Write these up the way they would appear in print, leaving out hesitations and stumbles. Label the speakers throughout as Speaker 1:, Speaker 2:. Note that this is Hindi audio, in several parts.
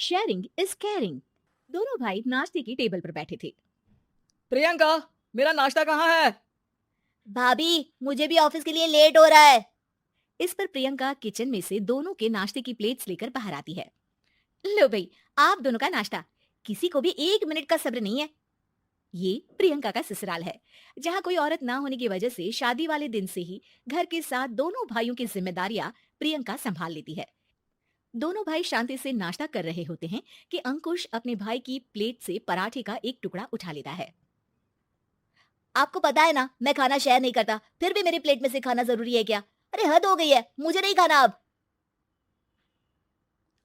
Speaker 1: Sharing is caring. दोनों भाई नाश्ते की टेबल पर बैठे थे।
Speaker 2: प्रियंका, मेरा नाश्ता कहाँ है?
Speaker 3: भाभी, मुझे भी ऑफिस के लिए लेट हो रहा है।
Speaker 1: इस पर प्रियंका किचन में से दोनों के नाश्ते की प्लेट्स लेकर बाहर आती है। लो भाई, आप दोनों का नाश्ता। किसी को भी 1 मिनट का सब्र नहीं है। ये प्रियंका का ससुराल है, जहाँ कोई औरत ना होने की वजह से शादी वाले दिन से ही घर के साथ दोनों भाइयों की जिम्मेदारियां प्रियंका संभाल लेती है। दोनों भाई शांति से नाश्ता कर रहे होते हैं कि अंकुश अपने भाई की प्लेट से पराठे का एक टुकड़ा उठा लेता है।
Speaker 3: आपको पता है ना, मैं खाना शेयर नहीं करता, फिर भी मेरी प्लेट में से खाना जरूरी है क्या? अरे हद हो गई है, मुझे नहीं खाना अब।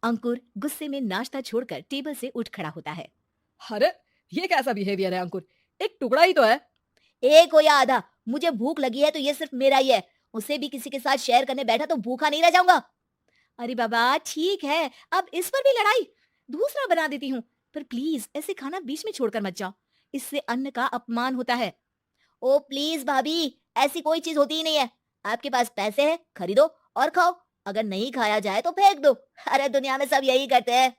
Speaker 1: अंकुर गुस्से में नाश्ता छोड़कर टेबल से उठ खड़ा होता है।
Speaker 2: अरे, ये कैसा बिहेवियर है अंकुर? एक टुकड़ा ही तो है।
Speaker 3: एक हो या आधा, मुझे भूख लगी है तो ये सिर्फ मेरा ही है। उसे भी किसी के साथ शेयर करने बैठा तो भूखा नहीं रह जाऊंगा।
Speaker 1: अरे बाबा ठीक है, अब इस पर भी लड़ाई। दूसरा बना देती हूँ, पर प्लीज ऐसे खाना बीच में छोड़कर मत जाओ। इससे अन्न का अपमान होता है।
Speaker 3: ओ प्लीज भाभी, ऐसी कोई चीज होती ही नहीं है। आपके पास पैसे हैं, खरीदो और खाओ। अगर नहीं खाया जाए तो फेंक दो। अरे दुनिया में सब यही करते हैं।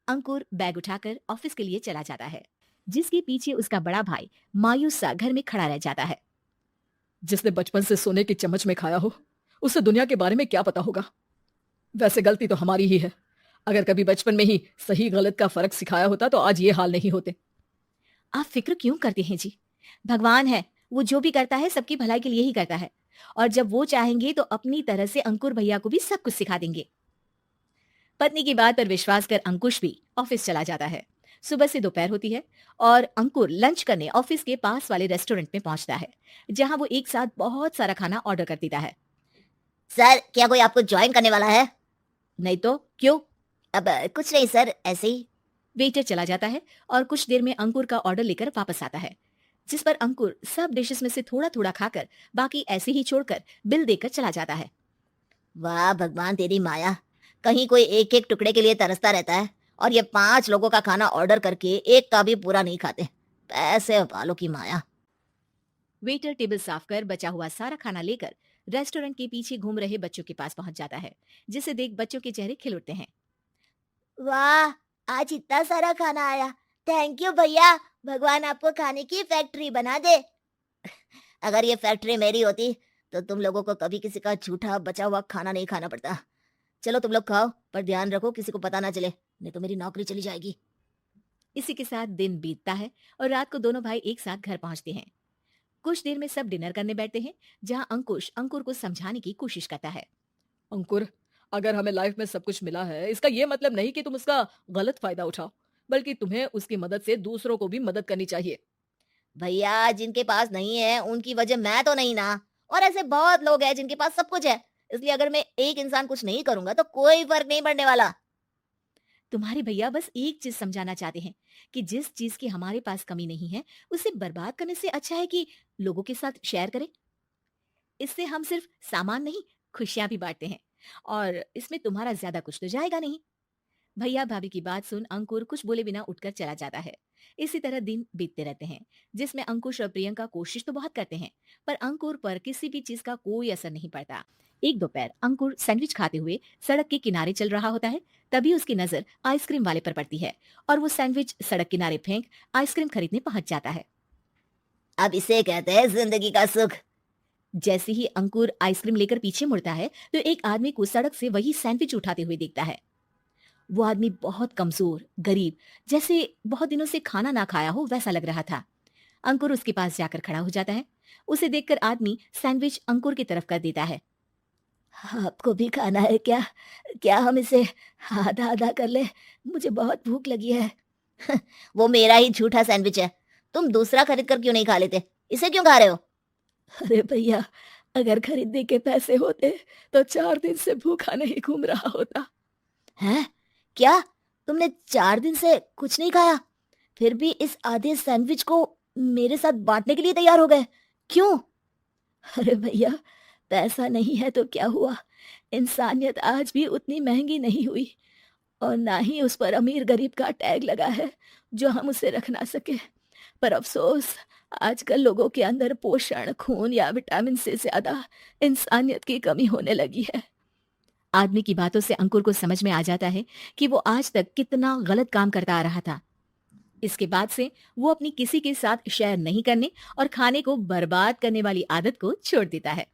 Speaker 1: अंकुर बैग उठाकर ऑफिस के लिए चला जाता है, जिसके पीछे उसका बड़ा भाई मायूस सा घर में खड़ा रह जाता है।
Speaker 2: जिसने बचपन से सोने की चम्मच में खाया हो, उसे दुनिया के बारे में क्या पता होगा। वैसे गलती तो हमारी ही है। अगर कभी बचपन में ही सही गलत का फर्क सिखाया होता तो आज ये हाल नहीं होते।
Speaker 1: आप फिक्र क्यों करते हैं जी? भगवान है, वो जो भी करता है सबकी भलाई के लिए ही करता है। और जब वो चाहेंगे तो अपनी तरह से अंकुर भैया को भी सब कुछ सिखा देंगे। पत्नी की बात पर विश्वास कर अंकुश भी ऑफिस चला जाता है। सुबह से दोपहर होती है और अंकुर लंच करने ऑफिस के पास वाले रेस्टोरेंट में पहुंचता है, जहां वो एक साथ बहुत सारा खाना ऑर्डर कर देता है।
Speaker 3: सर, क्या कोई आपको ज्वाइन करने वाला है?
Speaker 1: नहीं तो क्यों?
Speaker 3: अब कुछ नहीं सर, ऐसे ही।
Speaker 1: वेटर चला जाता है और कुछ देर में अंकुर का ऑर्डर लेकर वापस आता है, जिस पर अंकुर सब डिशेस में से थोड़ा थोड़ा खाकर बाकी ऐसे ही छोड़कर बिल देकर चला जाता है।
Speaker 3: वाह भगवान तेरी माया, कहीं कोई एक एक टुकड़े के लिए तरसता रहता है और ये 5 लोगों का खाना ऑर्डर करके एक का भी पूरा नहीं खाते। पैसे वालों की माया।
Speaker 1: वेटर टेबल साफ कर बचा हुआ सारा खाना लेकर रेस्टोरेंट के पीछे घूम रहे बच्चों के पास पहुंच जाता है, जिसे देख बच्चों के चेहरे खिल उठते हैं।
Speaker 3: वाह, आज इतना सारा खाना आया। थैंक यू भैया, भगवान आपको खाने की फैक्ट्री बना दे। अगर ये फैक्ट्री मेरी होती तो तुम लोगों को कभी किसी का झूठा बचा हुआ खाना नहीं खाना पड़ता। चलो तुम लोग खाओ, पर ध्यान रखो किसी को पता ना चले, नहीं तो मेरी नौकरी चली जाएगी।
Speaker 1: इसी के साथ दिन बीतता है और रात को दोनों भाई एक साथ घर पहुंचते हैं। कुछ देर में सब डिनर करने बैठते हैं, जहां अंकुश अंकुर को समझाने की कोशिश करता है।
Speaker 2: अंकुर, अगर हमें लाइफ में सब कुछ मिला है, इसका ये मतलब नहीं कि तुम उसका गलत फायदा उठाओ, बल्कि तुम्हें उसकी मदद से दूसरों को भी मदद करनी चाहिए।
Speaker 3: भैया, जिनके पास नहीं है उनकी वजह मैं तो नहीं ना। और ऐसे बहुत लोग हैं जिनके पास सब कुछ है। इसलिए अगर मैं एक इंसान कुछ नहीं करूंगा तो कोई फर्क नहीं पड़ने वाला।
Speaker 1: तुम्हारे भैया बस एक चीज समझाना चाहते हैं कि जिस चीज की हमारे पास कमी नहीं है, उसे बर्बाद करने से अच्छा है कि लोगों के साथ शेयर करें। इससे हम सिर्फ सामान नहीं, खुशियां भी बांटते हैं, और इसमें तुम्हारा ज्यादा कुछ तो जाएगा नहीं। भैया भाभी की बात सुन अंकुर कुछ बोले बिना उठकर चला जाता है। इसी तरह दिन बीतते रहते हैं, जिसमें अंकुश और प्रियंका कोशिश तो बहुत करते हैं, पर अंकुर पर किसी भी चीज का कोई असर नहीं पड़ता। एक दोपहर अंकुर सैंडविच खाते हुए सड़क के किनारे चल रहा होता है। तभी उसकी नजर आइसक्रीम वाले पर पड़ती है और वो सैंडविच सड़क किनारे फेंक आइसक्रीम खरीदने पहुंच जाता है।
Speaker 3: अब इसे कहते हैं जिंदगी का सुख।
Speaker 1: जैसे ही अंकुर आइसक्रीम लेकर पीछे मुड़ता है तो एक आदमी को सड़क से वही सैंडविच उठाते हुए देखता है। वो आदमी बहुत कमजोर, गरीब, जैसे बहुत दिनों से खाना ना खाया हो वैसा लग रहा था। अंकुर उसके पास जाकर खड़ा हो जाता है। उसे देखकर आदमी सैंडविच अंकुर की तरफ कर देता है।
Speaker 3: आपको भी खाना है क्या? क्या हम इसे आधा आधा कर ले? मुझे बहुत भूख लगी है। वो मेरा ही झूठा सैंडविच है, तुम दूसरा खरीद कर क्यों नहीं खा लेते? इसे क्यों खा रहे हो?
Speaker 2: अरे भैया, अगर खरीदने के पैसे होते तो 4 दिन से भूखा नहीं घूम रहा होता।
Speaker 3: हैं? क्या तुमने 4 दिन से कुछ नहीं खाया, फिर भी इस आधे सैंडविच को मेरे साथ बांटने के लिए तैयार हो गए? क्यों?
Speaker 2: अरे भैया, पैसा नहीं है तो क्या हुआ, इंसानियत आज भी उतनी महंगी नहीं हुई, और ना ही उस पर अमीर गरीब का टैग लगा है जो हम उसे रख ना सके। पर अफसोस, आजकल लोगों के अंदर पोषण, खून या विटामिन से ज्यादा इंसानियत की कमी होने लगी है।
Speaker 1: आदमी की बातों से अंकुर को समझ में आ जाता है कि वो आज तक कितना गलत काम करता आ रहा था। इसके बाद से वो अपनी किसी के साथ शेयर नहीं करने और खाने को बर्बाद करने वाली आदत को छोड़ देता है।